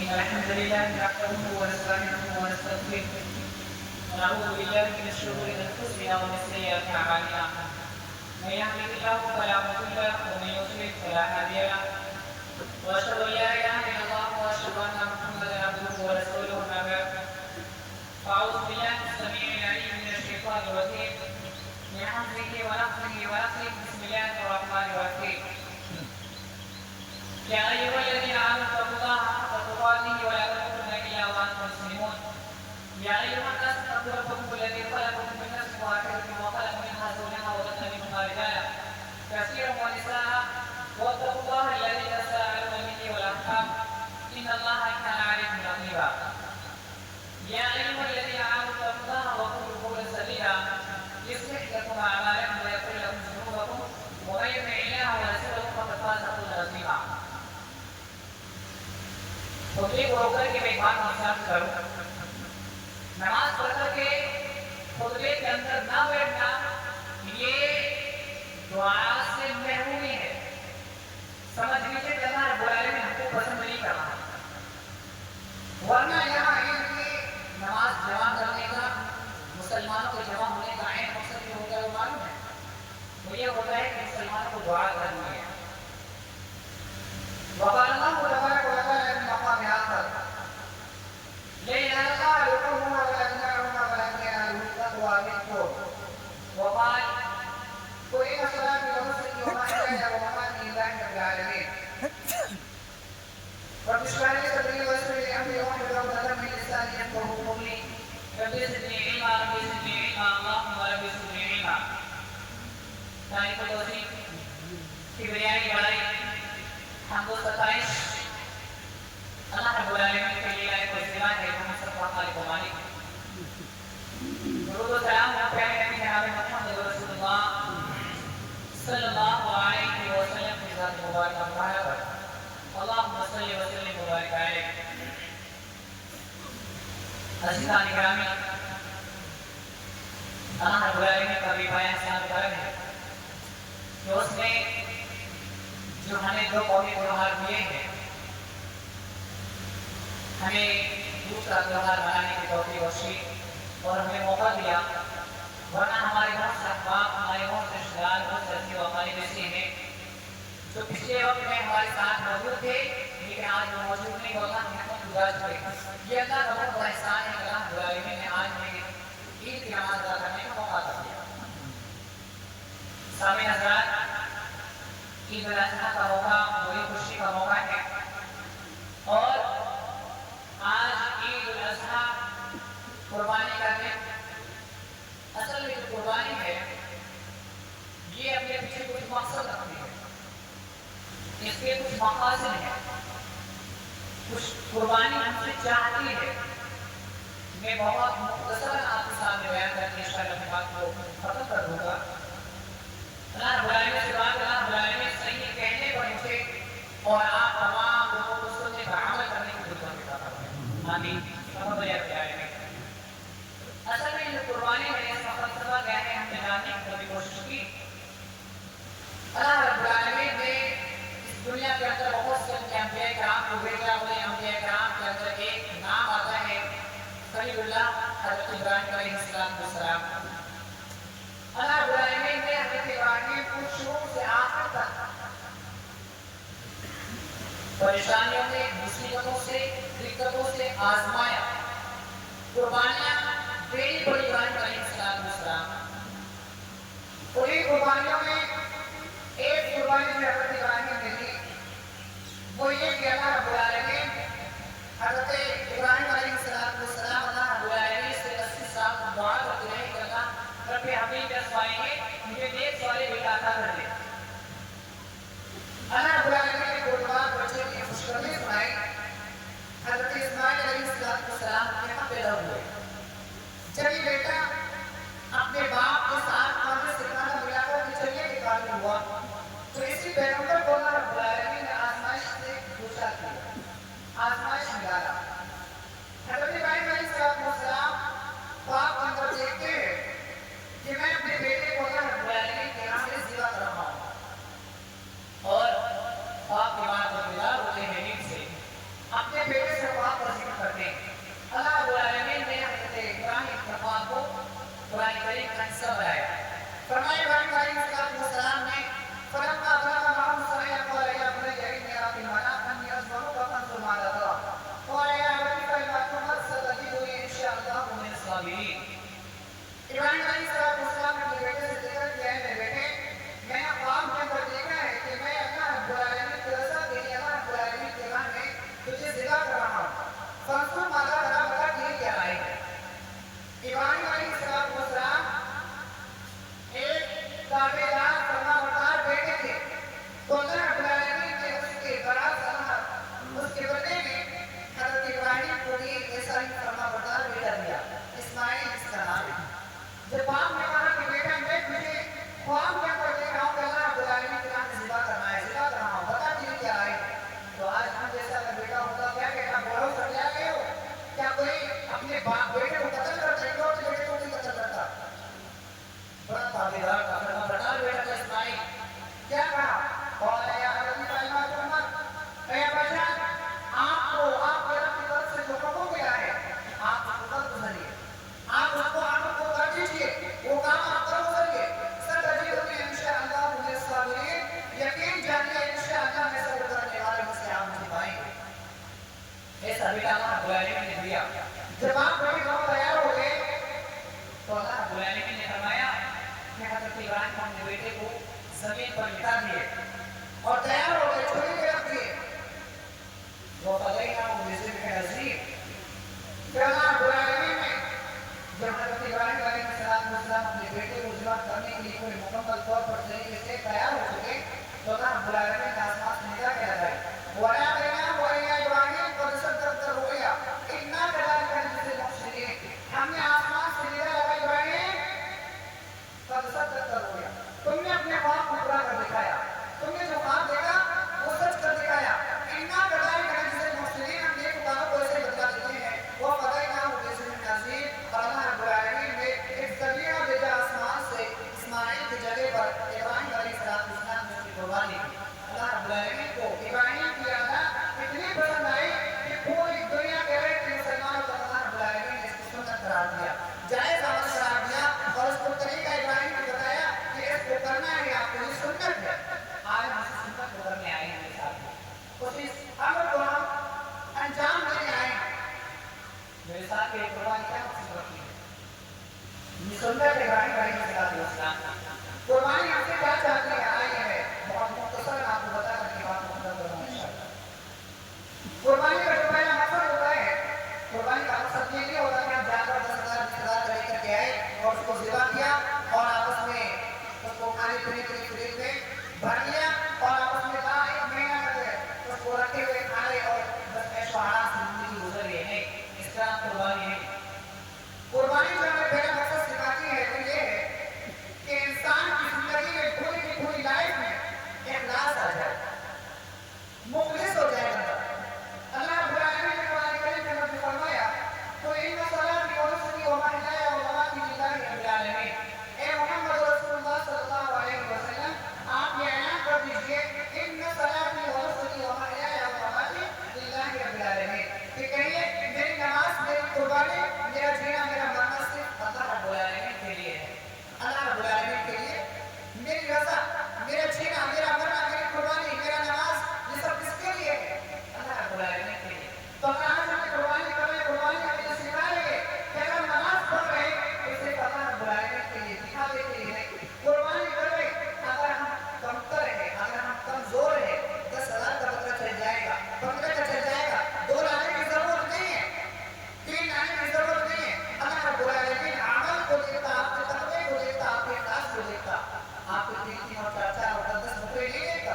إن الحمد لله نحمده ونستعينه ونستغفره ونعوذ بالله من شرور أنفسنا ومن سيئات أعمالنا من يهده الله فلا مضل له ومن يضلل فلا هادي له وأشهد أن لا إله إلا الله وأشهد أن محمدا عبده ورسوله أما بعد فأعوذ بالله السميع العليم من الشيطان الرجيم من حمده ونفخه ونفخه بسم الله الرحمن الرحيم يا أيها الذين آمنوا اتقوا الله حق تقاته ولا تموتن إلا وأنتم مسلمون يا أيها الناس اتقوا ربكم الذي خلقكم من نفس واحدة وخلق منها زوجها وبث منهما رجالا كثيرا ونساء واتقوا الله الذي تساءلون به والأرحام إن الله كان عليكم رقيبا يا أيها الذين آمنوا اتقوا الله وقولوا قولا سديدا يصلح لكم أعمالكم ويغفر لكم ذنوبكم ومن يطع الله ورسوله فقد فاز فوزا عظيما خطبے کو روک کر کے میں ایک بات نصیحت کروں نماز پڑھ کر کے خطبے کے اندر نہ بیٹھنا یہ دعا سے محرومی ہے سمجھ لیجیے کہ اللہ رب العالمین ہم کو پسند نہیں کر رہا ورنہ یہاں ہے کہ نماز جمع کرنے کا مسلمانوں کے جمع ہونے کا عین مقصد یہ ہوتا ہے وہ معلوم ہے وہ یہ ہوتا ہے کہ مسلمانوں کو دعا کرنی ہے وقال الله تبارك وتعالى في مقام آخر لا ينال الله لحومها ولا دماؤها ولكن يناله التقوى منكم وقال وإن صلاتي ونسكي ومحياي ومماتي لله رب العالمين رب اشرح لي صدري ويسر لي أمري واحلل عقدة من لساني يفقهوا قولي رب زدني علما رب زدني علما اللهم رب زدني علما ثاني توصيف كبريائي بڑائی حمد و ستائش اللہ رب العالمین کے لیے ایک وسیلہ ہے جو ہم سب کا خالق و مالک درود و سلام ہو پیارے نبی جناب محمد رسول اللہ صلی اللہ علیہ وسلم کی ذات مبارکہ پر اللہم صلی وسلم مبارک علیہ عزیزان گرامی اللہ رب العالمین کا بھی بیان ساتھ کرم ہے کہ اس نے جو ہمیں دو قومی تہوار دیے ہیں ہمیں دوسرا تہوار منانے کی توفیق بخشی اور ہمیں موقع دیا ورنہ ہمارے بہت سے احباب ہمارے بہت سے رشتہ دار بہت سے عزیز و اقارب ایسے ہیں جو پچھلے وقت میں ہمارے ساتھ موجود تھے لیکن آج وہ موجود نہیں ہوتا ہم نے خود گزار چکے یہ اللہ کا بہت بڑا احسان ہے کہ اللہ رب العالمین نے آج ہمیں عید کی نماز ادا کرنے کا موقع دیا سامعین حضرات عید الاضحیٰ کا موقع بڑی خوشی کا موقع ہے اور آج عید الاضحیٰ قربانی کا دن اصل میں جو قربانی ہے یہ اپنے پیچھے کچھ مقصد رکھتی ہے اس کے کچھ مقاصد ہیں کچھ قربانی ہم سے چاہتی ہے میں بہت مختصراً آپ کے سامنے بیان کر کے انشاءاللہ بات کو ختم کر دوں گا اللہ رب العالمین سے بات اللہ رب العالمین صحیح کہنے پر مجھے اور آپ تمام لوگوں کو سننے پر عمل کرنے کی ضرورت عطا فرمائے آمین رب العالمین اصل میں جو قربانی ہے اس کا فلسفہ کیا ہے ہم نے جاننے کی کبھی کوشش کی اللہ رب العالمین نے اس دنیا کے اندر بہت سے انبیاء کرام کو بھیجا ہوئے انبیاء کرام کے اندر ایک نام آتا ہے خلیل اللہ حضرت ابراہیم علیہ السلام اللہ رب العالمین نے حضرت ابراہیم کو شروع سے آخر تک پریشانیوں میں مصیبتوں سے دقتوں سے آزمایا قربانیاں بڑی بڑی ابراہیم علیہ السلام انہیں قربانیوں میں ایک قربانی جو حضرت ابراہیم نے دی وہ یہ کہ اللہ رب العالمین حضرت ابراہیم علیہ السلام اللہ رب العالمین سے 80 سال دعا کرتے رہے کہ اللہ رب ہمیں 10 سوالیں گے مجھے 1 سوالے بیٹا عطا کر دے اللہ رب العالمین نے قربان بچے کی خوشخبری سنائی حضرت اسماعیل علیہ السلام کے یہاں پیدا ہوئے جب یہ بیٹا اپنے باپ کے ساتھ ماننے سے کہا ملا کر کہ چلیے ऐसा बेटा अल्लाह रब्बुल आलमीन ने दिया। जब आप बड़े लोग तैयार हो गए तो अल्लाह रब्बुल आलमीन ने फरमाया कि हज़रत इब्राहिम अपने बेटे को जमीन पर लिटा दिए और तैयार हो गए, छोरी पे रख दिए। वो फदैना बिज़िब्हिन अज़ीम। फिर अल्लाह रब्बुल आलमीन ने जब हज़रत इब्राहिम अलैहिस्सलाम अपने बेटे को ज़िबा करने के लिए पूरे मुकम्मल तौर पर तरीके से तैयार हो चुके तो अल्लाह रब्बुल आलमीन ने आसमान से निगाह के लगाई, वला बैना वया इब्राहिम कद सद्दक़्ता रुया इन्ना कज़ालिका नज़्ज़िल मुहसिनीन। हमने आसमान से निगाह लगाई, इब्राहिम कद सद्दक़्ता रुया, तुमने अपने ख्वाब को पूरा कर दिखाया, तुमने जो ख्वाब देखा वो सच कर दिखाया। इन्ना कज़ालिका नज़्ज़िल मुहसिनीन, हम नेककारों को ऐसे बदला देते हैं। वो फदैनाहु बिज़िब्हिन अज़ीम। और अल्लाह रब्बुल आलमीन ने एक ज़रिया भेजा आसमान से इस्माइल की जगह पर इब्राहिम अलैहिस्सलाम ने उसकी कुर्बानी की। अल्लाह रब्बुल आलमीन को इब्राहिम की अदा इतनी पसंद आई कि पूरी दुनिया कह रही थी मुसलमानों को अल्लाह रब्बुल आलमीन ने इसको सुन्नत करार दिया, जायज़ अमल करार दिया और उसको तरीका इब्राहिम ने बताया कि इसको करना है, आपको ये सुन्नत है। आज हम इस सुन्नत को करने आए हैं मेरे साथ, उस इस अमर को हम अंजाम देने आए हैं। मेरे साथ ये कुर्बानी क्या मकसद रखी है? ये सुन्नत इब्राहिम अलैहिस्सलाम। कुर्बानी हमसे क्या चाहती है? आई है बहुत मुख्तसर आपको बता कर के बात मुकम्मल करूंगा इंशाअल्लाह। कुर्बानी का जो पहला मकसद होता है, कुर्बानी का मकसद ये नहीं होता कि हम जानवर 10,000 20,000 खरीद करके आए और उसको ज़िबा किया और आपस में उसको खाने पीने के लिए फ्रिज में भर लिया और आपस में कहा एक महीना कर गए उसको रखे हुए खा रहे और बस ऐशो आराम से जिंदगी गुजर रही है। नहीं, इस तरह कुर्बानी नहीं। कुर्बानी जो हमें पहला मकसद सिखाती है वो ये है कि इंसान की जिंदगी में पूरी की पूरी लाइफ में इखलास आ जाए, मुखलिस हो जाए बंदा। अल्लाह रब्बुल आलमीन ने कुरान करीम के अंदर फरमाया तो इन्ना सलाती व नुस्की व महयाया व ममाती लिल्लाहि रब्बिल आलमीन। ए मोहम्मद रसूलुल्लाह सल्लल्लाहु अलैहि वसल्लम, आप ये ऐलान कर दीजिए इन्ना सलाती व नुस्की व महयाया व ममाती लिल्लाहि रब्बिल आलमीन, कि कहिए मेरी नमाज, मेरी कुर्बानी, मेरा जीना, मेरा मरना सिर्फ अल्लाह रब्बुल आलमीन के लिए है। अल्लाह रब्बुल आलमीन के लिए मेरी रज़ा, मेरा जीना, मेरा मरना, मेरी कुर्बानी, मेरा नमाज, ये सब किसके लिए है? अल्लाह रब्बुल आलमीन के लिए। तो अगर आज हमें कुर्बानी कर रहे, कुर्बानी हमें सिखाएंगे कि अगर नमाज पढ़ रहे तो सिर्फ अल्लाह रब्बुल आलमीन के लिए, दिखावे के लिए नहीं। कुर्बानी कर रहे अगर हम कमतर है, अगर हम कमजोर है, 10,000 का बकरा चल जाएगा, 15 का चल जाएगा, 2 लाने की जरूरत नहीं है, 3 लाने की जरूरत नहीं है। अल्लाह रब्बुल आलमीन अमल को देखता, आपके तकवे को देखता, आपके इखलास को देखता, आपके 3 और 4 और 10 बकरे नहीं देखता।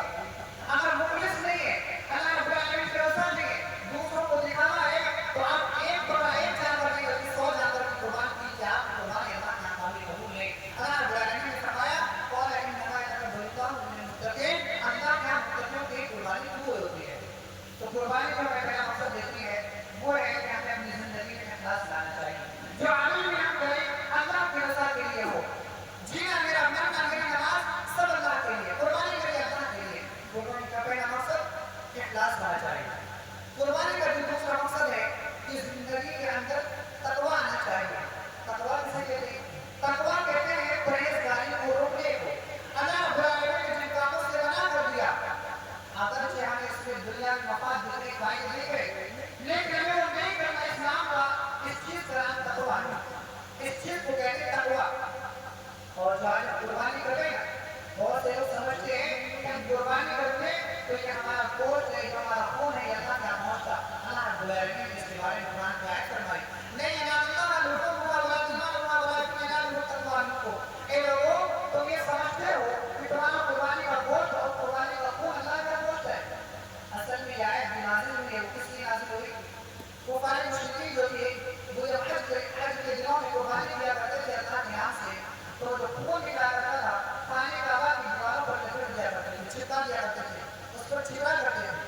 अगर मुखलिस नहीं है, अल्लाह रब्बुल आलमीन की रज़ा नहीं है, दूसरों को दिखाना है, तो आप एक बकरा, एक जानवर नहीं बल्कि 100 जानवर की कुर्बान कीजिए, आप कुर्बानी अल्लाह के काबिल कबूल है। अल्लाह रब्बुल आलमीन ने फरमाया क़ाल इन्नमा यतक़ब्बलुल्लाहु मिनल मुत्तक़ीन, अल्लाह के यहाँ मुत्तक़ियों की कुर्बानी कबूल होती है। तो कुर्बानी जो हमें पहला मकसद देती है वो है कि हमें अपनी जिंदगी में इखलास लाना चाहिए। जो अमल में हम करें अल्लाह की रज़ा के लिए हो, जीना, मेरा मरना, मेरी नमाज सब अल्लाह के लिए, कुर्बानी करिए अल्लाह के लिए। कुर्बानी का पहला मकसद इखलास लाना चाहिए। कुर्बानी का जो दूसरा मकसद है कि जिंदगी के अंदर तकवा आना चाहिए। तकवा किसे कहते हैं? तकवा कहते हैं परहेजगारी को, रोकने को। अल्लाह रब्बुल आलमीन ने जिन कामों से मना कर दिया, अगर हमें इसमें दुनिया में मफाद दिखने फायदे नहीं गए, लेकिन हमें वो नहीं करना। इस्लाम का इस चीज का नाम तकवा है, इस चीज को कहते हैं तकवा। और जो आज कुर्बानी करते हैं, बहुत से लोग समझते हैं कि हम कुर्बानी करते हैं तो ये हमारा गोश्त है, जो हमारा खून है, अल्लाह का पहुंचता। अल्लाह रब्बुल आलमीन ने इसके बारे में कुरान में आयत फरमाई, नहीं अल्लाह लुहुमुहा वला दिमाउहा वलाकिन यनालुहु तक़वा मिनकुम। ए लोगों, तुम ये समझते हो कि तुम्हारा कुर्बानी का गोश्त और कुर्बानी का खून अल्लाह का गोश्त है। असल में ये आयत भी नाज़िल हुई है, वो किस लिए नाज़िल हुई? कुफार मुशरिकीन जो थे वो जब हज के दिनों में कुर्बानी किया करते थे अल्लाह के नाम से, तो जो खून निकला करता था खाने काबा की दीवारों पर लपेट दिया करते थे, छिपा दिया करते थे, उस पर छिपा करते थे।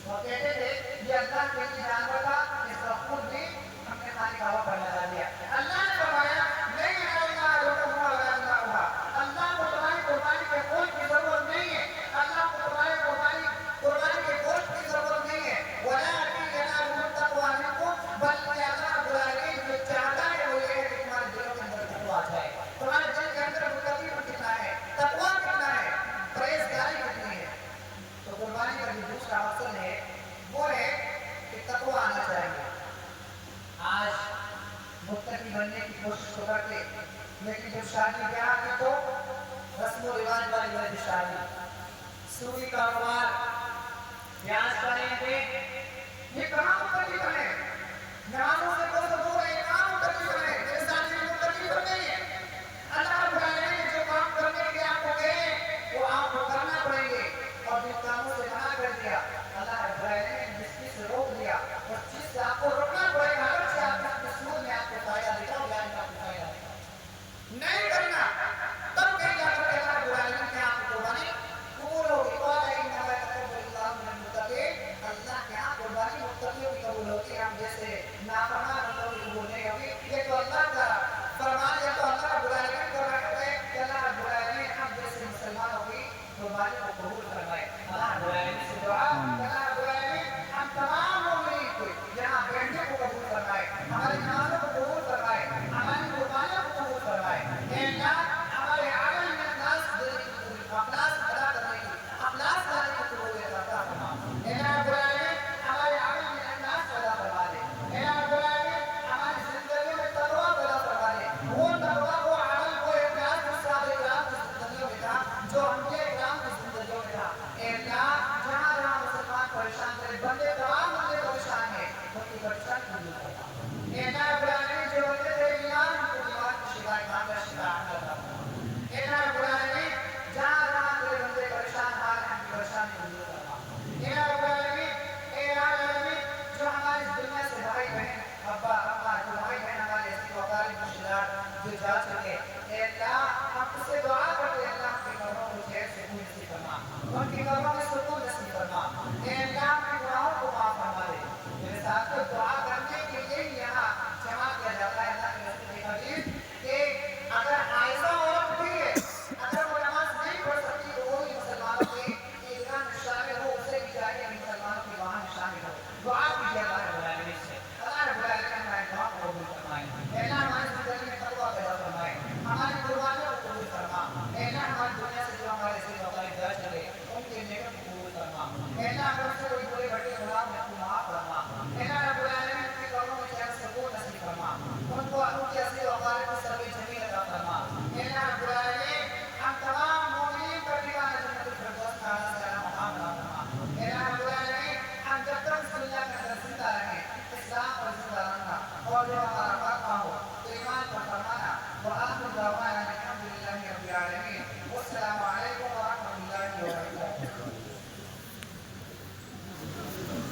वो कहते थे ये अल्लाह के लिए जानवर था, इसका खून भी हमने खाने काबा पर लगा दिया। अल्लाह ने फरमाया नहीं अल्लाह लुहुमुहा वला दिमाउहा, अल्लाह को तुम्हारी कुर्बानी के खून की जरूरत नहीं है, अल्लाह को तुम्हारी कुर्बानी के गोश्त की जरूरत नहीं है। वलाकिन यनालुहु तक़वा मिनकुम, बल्कि अल्लाह रब्बुल आलमीन जो चाहता है वो ये है कि तुम्हारे दिलों के अंदर तक़वा आ जाए। तुम्हारे दिल के अंदर मुत्तकी कितना है, तक़वा कितना है, परहेजगारी कितनी है। तो कुर्बानी का जो दूसरा मकसद है वो है कि شادی بیاہ کی تو رسم و رواج والی میرے شادی سوری کاروبار